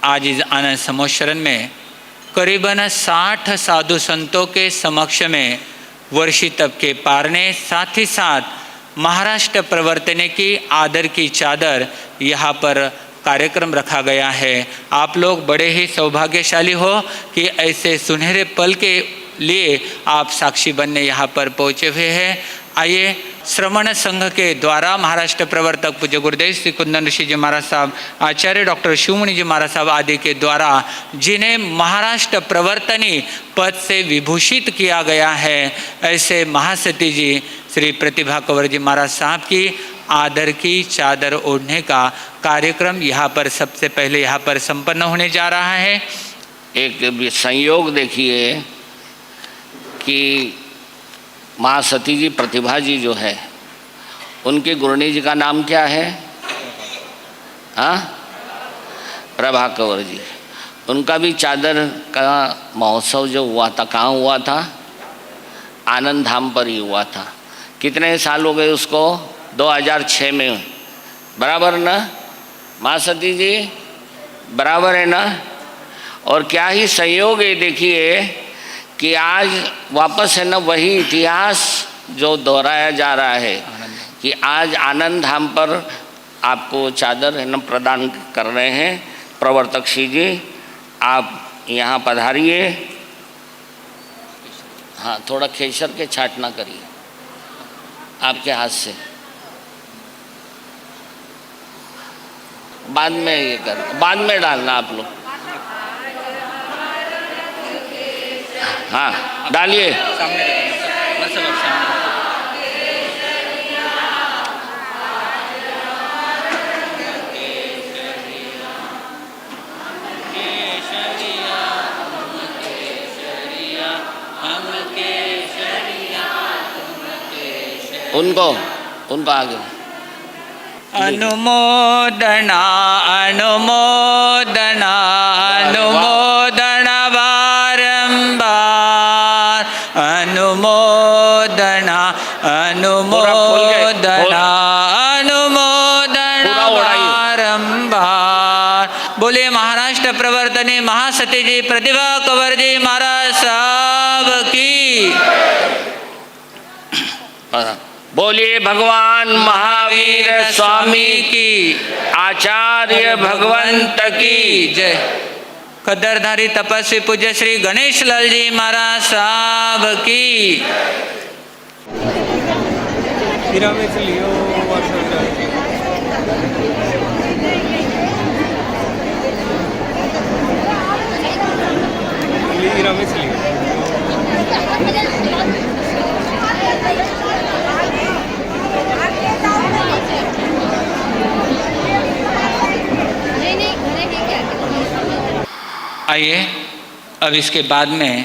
आज इस आनंद समोत्सरण में करीबन 60 साधु संतों के समक्ष में वर्षी तप के पारने, साथ ही साथ महाराष्ट्र प्रवर्तने की आदर की चादर यहाँ पर कार्यक्रम रखा गया है। आप लोग बड़े ही सौभाग्यशाली हो कि ऐसे सुनहरे पल के लिए आप साक्षी बनने यहाँ पर पहुँचे हुए हैं। आइए, श्रमण संघ के द्वारा महाराष्ट्र प्रवर्तक पूज्य गुरुदेव श्री कुंदन ऋषि जी महाराज साहब, आचार्य डॉक्टर शिवमणि जी महाराज साहब आदि के द्वारा जिन्हें महाराष्ट्र प्रवर्तनी पद से विभूषित किया गया है, ऐसे महासती जी श्री प्रतिभा कंवर जी महाराज साहब की आदर की चादर ओढ़ने का कार्यक्रम यहाँ पर सबसे पहले यहाँ पर संपन्न होने जा रहा है। एक संयोग देखिए कि माँ सती जी प्रतिभा जी जो है, उनके गुरुनी जी का नाम क्या है? हाँ, प्रभा कंवर जी। उनका भी चादर का महोत्सव जो हुआ था, कहाँ हुआ था? आनंद धाम पर ही हुआ था। कितने साल हो गए उसको? 2006 में, बराबर ना माँ सती जी? बराबर है ना? और क्या ही संयोग है देखिए कि आज वापस है ना वही इतिहास जो दोहराया जा रहा है कि आज आनंद धाम पर आपको चादर है ना प्रदान कर रहे हैं प्रवर्तक श्री जी। आप यहाँ पधारिए। हाँ, थोड़ा केसर के छाटना करिए आपके हाथ से, बाद में ये कर, बाद में डालना आप लोग। हाँ, डालिए। उनको आगे। अनुमोदना अनुमोदना अनुमोदना बारंबार, अनुमोदना अनुमोदना अनुमोदना बारंबार। बोलिए महाराष्ट्र प्रवर्तनी महासती जी प्रतिभा कंवर जी महाराज साहब की। बोलिए भगवान महावीर स्वामी की, आचार्य भगवंत की जय। खद्दरधारी तपस्वी पूज्य श्री गणेश लाल जी महाराज साहब की। आइए, अब इसके बाद में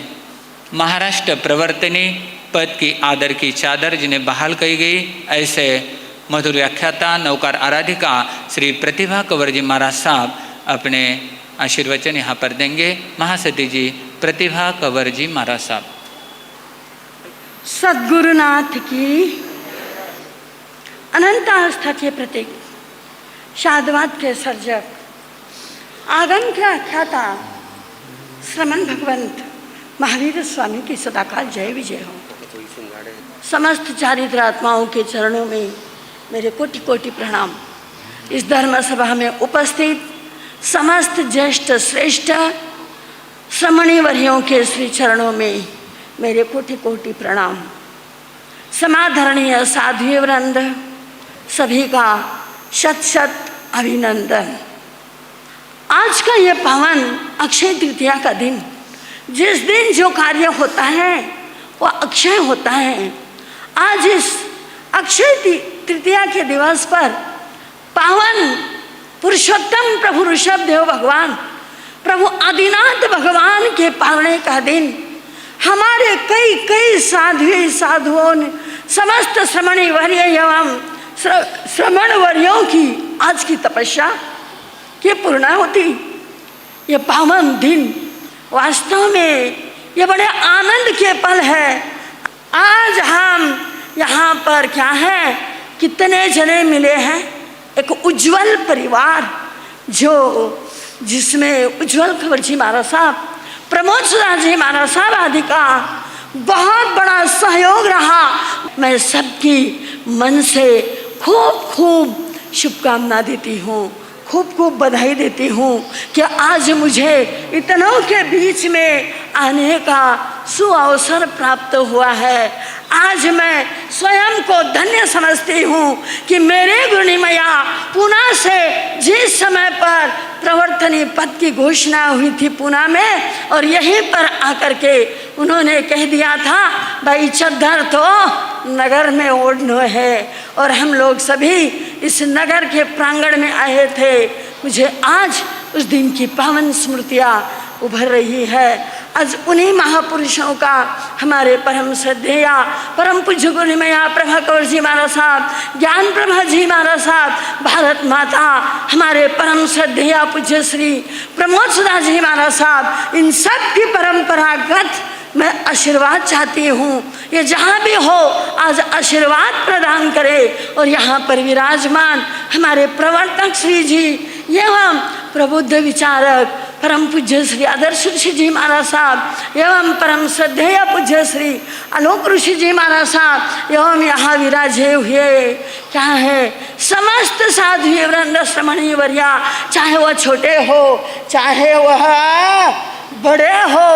महाराष्ट्र प्रवर्तनी पद की आदर की चादर जिन्हें बहाल की गई, ऐसे मधुर व्याख्याता नौकार आराधिका श्री प्रतिभा कंवर जी महाराज साहब अपने आशीर्वचन यहाँ पर देंगे। महासती जी प्रतिभा कंवर जी महाराज साहब। सद्गुरुनाथ की अनंत आस्था के प्रतीक, शादवाद के सर्जक, आगम के आख्याता श्रमण भगवंत महावीर स्वामी की सदाकाल जय विजय हो। समस्त चारित्र आत्माओं के चरणों में मेरे कोटि कोटि प्रणाम। इस धर्म सभा में उपस्थित समस्त ज्येष्ठ श्रेष्ठ श्रमणी वर्यों के श्री चरणों में मेरे कोटि कोटि प्रणाम। समाधरणीय साध्वी वृंद सभी का शत शत अभिनंदन। आज का ये पावन अक्षय तृतीया का दिन, जिस दिन जो कार्य होता है वह अक्षय होता है। आज इस अक्षय तृतीया के दिवस पर पावन पुरुषोत्तम प्रभु ऋषभ देव भगवान प्रभु आदिनाथ भगवान के पालने का दिन, हमारे कई कई साधुओं ने, समस्त श्रमणी वर्य एवं श्रमण वर्यों की आज की तपस्या की पूर्ण होती। ये पावन दिन वास्तव में ये बड़े आनंद के पल है। आज हम यहाँ पर क्या है, कितने जने मिले हैं, एक उज्जवल परिवार जो जिसमें उज्जवल खबर जी महाराज साहब, प्रमोद सुधा जी महाराज साहब आदि का बहुत बड़ा सहयोग रहा। मैं सबकी मन से खूब खूब शुभकामना देती हूँ, खूब खूब बधाई देती हूँ कि आज मुझे इतनों के बीच में आने का सुअवसर प्राप्त हुआ है। आज मैं स्वयं को धन्य समझती हूँ कि मेरे गुरुनी मैया पुणे से जिस समय पर प्रवर्तनी पद की घोषणा हुई थी पुणे में, और यहीं पर आकर के उन्होंने कह दिया था भाई चद्दर तो नगर में ओढ़नो है, और हम लोग सभी इस नगर के प्रांगण में आए थे। मुझे आज उस दिन की पावन स्मृतियाँ उभर रही है। आज उन्हीं महापुरुषों का हमारे परम श्रद्धेय परम पूज्य गुरु मैया प्रभा कौर जी महाराज साहब, ज्ञान प्रभा जी महाराज साहब, भारत माता हमारे परम श्रद्धेय पूज्य श्री प्रमोद सुधा जी महाराज साहब, इन सब की परंपरागत मैं आशीर्वाद चाहती हूँ। ये जहाँ भी हो आज आशीर्वाद प्रदान करे, और यहाँ पर विराजमान हमारे प्रवर्तक श्री जी एवं प्रबुद्ध विचारक परम पूज्य श्री आदर्श ऋषि जी महाराज साहब एवं परम श्रद्धेय पूज्य श्री आलोक ऋषि जी महाराज साहब एवं यहाँ विराजे हुए क्या है समस्त साधु वृंद श्रमणी वर्या, चाहे वह छोटे हो चाहे वह बड़े हो,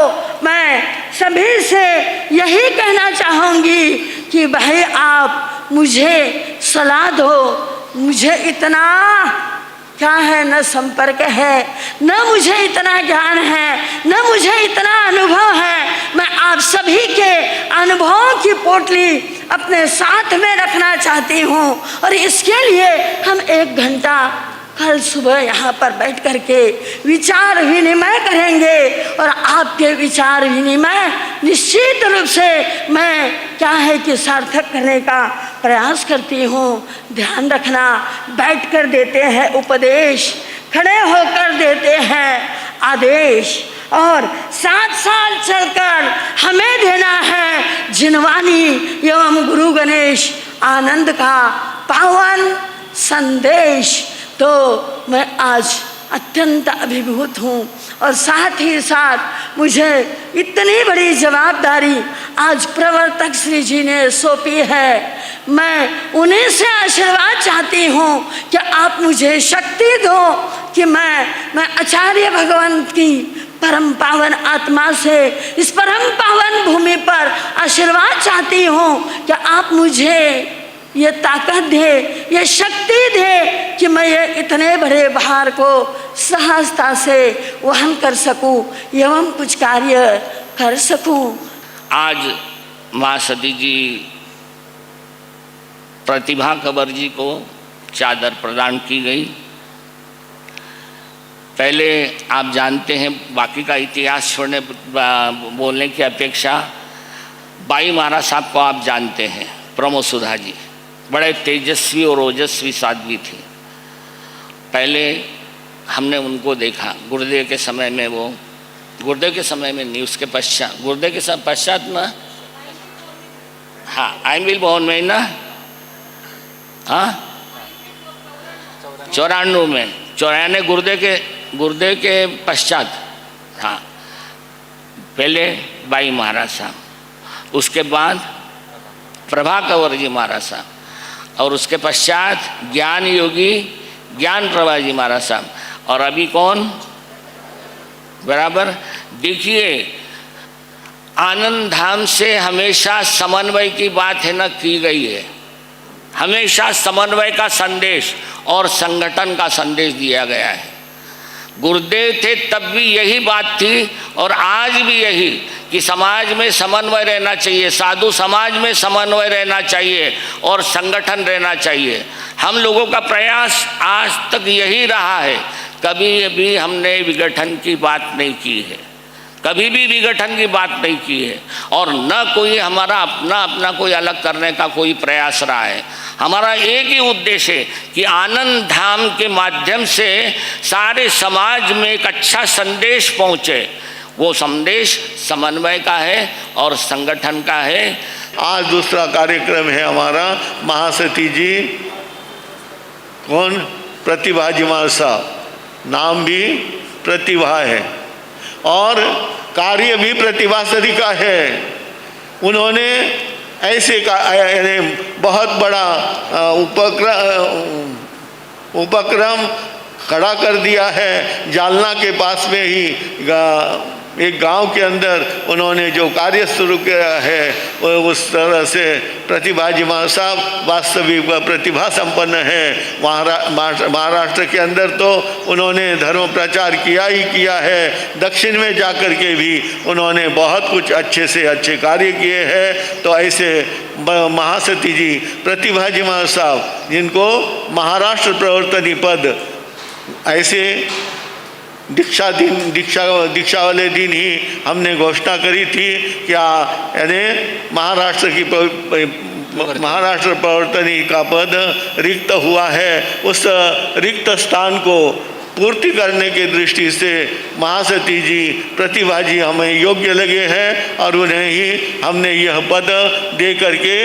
मैं सभी से यही कहना चाहूँगी कि भाई आप मुझे सलाह दो। मुझे इतना क्या है, न संपर्क है, न मुझे इतना ज्ञान है, न मुझे इतना अनुभव है। मैं आप सभी के अनुभवों की पोटली अपने साथ में रखना चाहती हूँ, और इसके लिए हम 1 घंटा कल सुबह यहाँ पर बैठ कर के विचार विनिमय करेंगे, और आपके विचार विनिमय निश्चित रूप से मैं क्या है कि सार्थक करने का प्रयास करती हूँ। ध्यान रखना, बैठ कर देते हैं उपदेश, खड़े होकर देते हैं आदेश, और 7 साल चलकर हमें देना है जिनवानी एवं गुरु गणेश आनंद का पावन संदेश। तो मैं आज अत्यंत अभिभूत हूँ, और साथ ही साथ मुझे इतनी बड़ी जवाबदारी आज प्रवर्तक श्री जी ने सौंपी है। मैं उन्हीं से आशीर्वाद चाहती हूँ कि आप मुझे शक्ति दो कि मैं आचार्य भगवंत की परम पावन आत्मा से इस परम पावन भूमि पर आशीर्वाद चाहती हूँ कि आप मुझे ये ताकत दे, ये शक्ति दे कि मैं ये इतने बड़े भार को सहजता से वहन कर सकूं एवं कुछ कार्य कर सकूं। आज माँ सती जी प्रतिभा कंवर जी को चादर प्रदान की गई। पहले आप जानते हैं, बाकी का इतिहास छोड़ने बोलने की अपेक्षा बाई महाराज साहब को आप जानते हैं। प्रमोद सुधा जी बड़े तेजस्वी और ओजस्वी साध्वी थी। पहले हमने उनको देखा गुरुदेव के समय में, वो गुरुदेव के समय में नहीं, उसके पश्चात, गुरुदेव के समय पश्चात ना, हाँ आइनविल भवन में ना, हाँ 94 में, 94 गुरुदेव के पश्चात, हाँ पहले बाई महाराज साहब, उसके बाद प्रभा कंवर जी महाराज साहब, और उसके पश्चात ज्ञान योगी ज्ञान प्रभा जी महाराज साहब, और अभी कौन बराबर। देखिए आनंद धाम से हमेशा समन्वय की बात है ना की गई है, हमेशा समन्वय का संदेश और संगठन का संदेश दिया गया है। गुरुदेव थे तब भी यही बात थी, और आज भी यही कि समाज में समन्वय रहना चाहिए, साधु समाज में समन्वय रहना चाहिए और संगठन रहना चाहिए। हम लोगों का प्रयास आज तक यही रहा है, कभी भी हमने विघटन की बात नहीं की है, कभी भी विघटन की बात नहीं की है, और न कोई हमारा अपना कोई अलग करने का कोई प्रयास रहा है। हमारा एक ही उद्देश्य है कि आनंद धाम के माध्यम से सारे समाज में एक अच्छा संदेश पहुँचे। वो संदेश समन्वय का है और संगठन का है। आज दूसरा कार्यक्रम है हमारा महासती जी, कौन प्रतिभा जी महाराज साहब, नाम भी प्रतिभा है और कार्य भी प्रतिभाशाली का है। उन्होंने ऐसे बहुत बड़ा उपक्रम खड़ा कर दिया है। जालना के पास में ही एक गांव के अंदर उन्होंने जो कार्य शुरू किया है उस तरह से प्रतिभा जी साहब वास्तविक प्रतिभा संपन्न है। महाराष्ट्र के अंदर तो उन्होंने धर्म प्रचार किया ही किया है, दक्षिण में जाकर के भी उन्होंने बहुत कुछ अच्छे से अच्छे कार्य किए हैं। तो ऐसे महासती जी प्रतिभा जी साहब जिनको महाराष्ट्र प्रवर्तनी पद ऐसे दीक्षा वाले दिन ही हमने घोषणा करी थी क्या यानी महाराष्ट्र प्रवर्तनी का पद रिक्त हुआ है। उस रिक्त स्थान को पूर्ति करने की दृष्टि से महासती जी प्रतिभा जी हमें योग्य लगे हैं और उन्हें ही हमने यह पद दे करके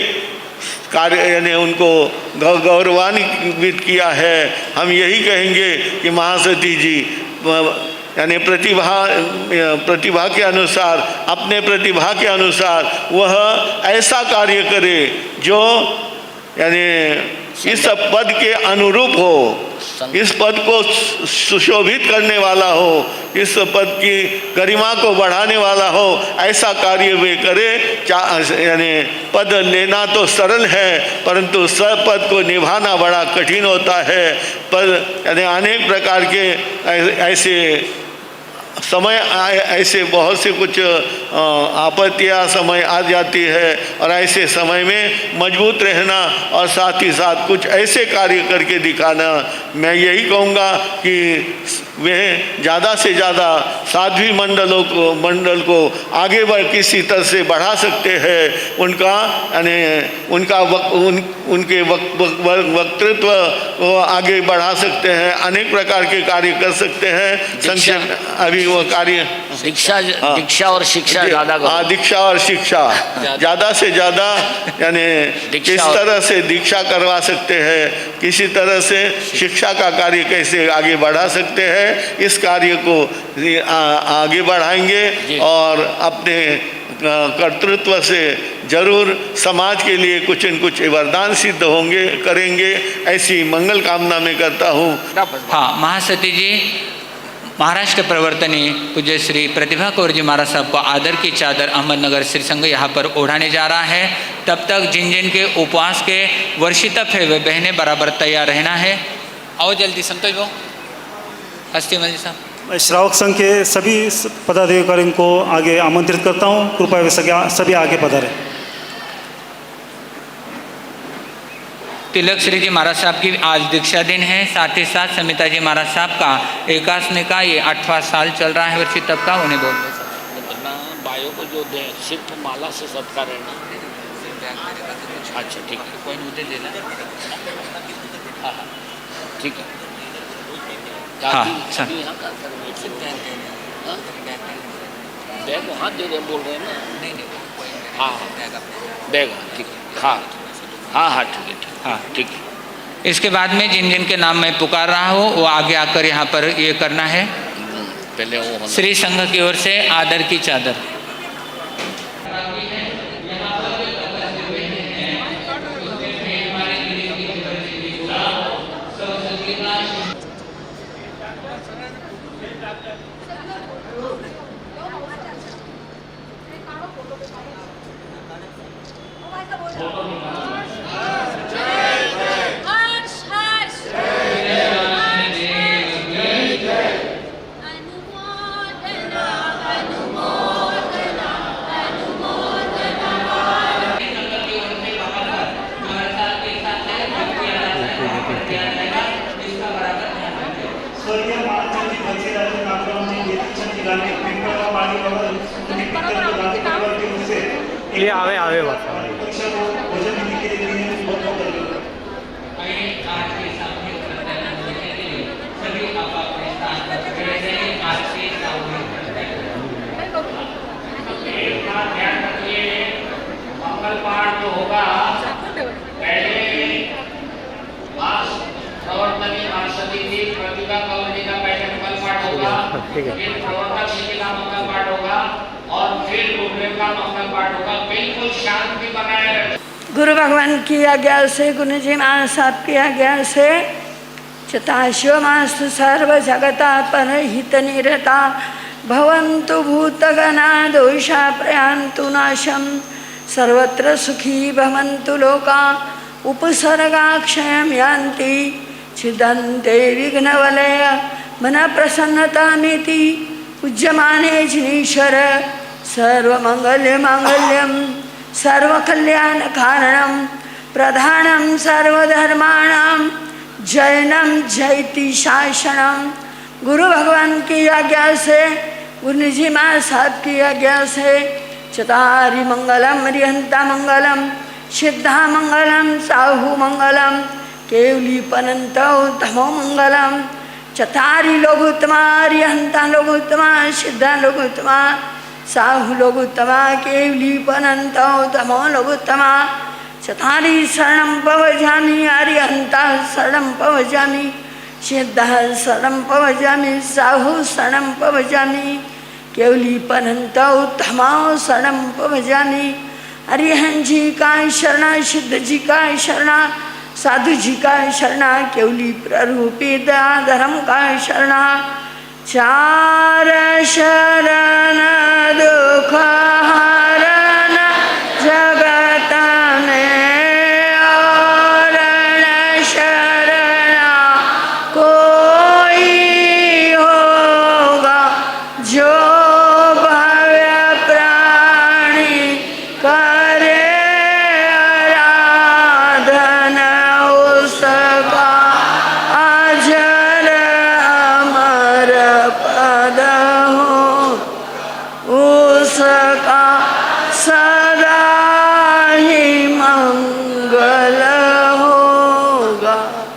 कार्य यानी उनको गौरवान्वित किया है। हम यही कहेंगे कि महासती जी यानी प्रतिभा के अनुसार अपने प्रतिभा के अनुसार वह ऐसा कार्य करे जो यानी इस पद के अनुरूप हो, इस पद को सुशोभित करने वाला हो, इस पद की गरिमा को बढ़ाने वाला हो, ऐसा कार्य वे करे। यानी पद लेना तो सरल है परंतु सब पद को निभाना बड़ा कठिन होता है। पद यानी अनेक प्रकार के ऐसे समय ऐसे बहुत से कुछ आपत्तियाँ समय आ जाती है और ऐसे समय में मजबूत रहना और साथ ही साथ कुछ ऐसे कार्य करके दिखाना। मैं यही कहूँगा कि वे ज़्यादा से ज़्यादा साध्वी मंडल को आगे किसी तरह से बढ़ा सकते हैं। उनका यानी उनके वक्तृत्व को आगे बढ़ा सकते हैं, अनेक प्रकार के कार्य कर सकते हैं। संक्षेप अभी वो कार्य दीक्षा और शिक्षा ज़्यादा दीक्षा और शिक्षा ज़्यादा से ज़्यादा यानी किस तरह से दीक्षा करवा सकते हैं, किसी तरह से शिक्षा का कार्य कैसे आगे बढ़ा सकते हैं, इस कार्य को आगे बढ़ाएंगे और अपने कर्तृत्व से जरूर समाज के लिए कुछ न कुछ वरदान सिद्ध होंगे करेंगे, ऐसी मंगल कामना मैं करता हूँ। हाँ, महासती जी महाराष्ट्र प्रवर्तनी पूज्य श्री प्रतिभा कौर जी महाराज साहब को आदर की चादर अहमदनगर श्री संघ यहाँ पर ओढ़ाने जा रहा है। तब तक जिन जिन के उपवास के वर्षितप है वे बहनें बराबर तैयार रहना है। आओ जल्दी संतोष भाऊ, हस्तीमल जी साहब। श्रावक संघ के सभी पदाधिकारियों को आगे आमंत्रित करता हूँ, कृपया वे सभी आगे पधारें। तिलक श्री जी महाराज साहब की आज दीक्षा दिन है। साथ ही साथ समिता जी महाराज साहब का एकासने का ये 8वां साल चल रहा है वर्षित तब का। उन्हें बोल बायो को जो दे सिर्फ माला से सत्कार रहना। अच्छा ठीक है, कोई मुझे देना। हाँ ठीक है। हाँ सर, बैग वहाँ दे रहे बोल रहे हैं ना? नहीं हाँ बैग ठीक है। हाँ हाँ ठीक है हाँ ठीक है। इसके बाद में जिन जिन के नाम मैं पुकार रहा हूँ वो आगे आकर यहाँ पर ये करना है। पहले वो श्री संघ की ओर से आदर की चादर। ये आवे बात मंगल पाठ जो होगा पहले प्रवर्तनी महासती जी प्रतिभा कौर जी का पहले मंगल पाठ होगा। ठीक है। फिर प्रवर्तक नीति का मंगल पाठ होगा और फिर गुरुदेव का मंगल पाठ होगा। बिल्कुल शांति बनाए रखें। गुरु भगवान की आज्ञा से, गुरु जी महाराज साहब की आज्ञा से, चताश्वमास्तु सर्व जगता परहित निरता भवन्तु भूतगणा दोषा प्रयान्तु नाशम सर्वत्र सुखी भवन्तु लोका उपसर्गाक्षयं यान्ति छिदन्ते विघ्नवलय मन प्रसन्नतामिति पूज्यमाने जिनेश्वर सर्वमङ्गल्यमाङ्गल्यं सर्वकल्याणकारणं प्रधानं सर्वधर्माणां जैनं जयति शासनं। गुरु भगवान की आज्ञा से, गुरु जी महाराज साहब की आज्ञा से, चतारि मंगलम रिहंता मंगलम सिद्धा मंगलम साहु मंगलम केवली पनंतौ धमो मंगलम। चतारि लोगोत्तमा रिहंता लोगोत्तमा सिद्धा लोगोत्तमा साहु लोगोत्तमा केवली पनंतौ धमो लोगोत्तमा। चतारि शरणं पवजामि अरिहंता शरणं पवजामि सिद्धा शरणं पवजामि साहु शरणं पवजामि केवली पनंतौ धमाओ शरणं पवजामि। हरिहन जी का शरणा सिद्ध जी का शरणा साधु जी का शरणा केवली प्ररूपी धर्म का शरणा। चार शरण दुख हरण जगत में और शरणा कोई होगा जो भव्य प्राणी करे आराधना उसका अजर अमर पद हो उसका सदा ही मंगल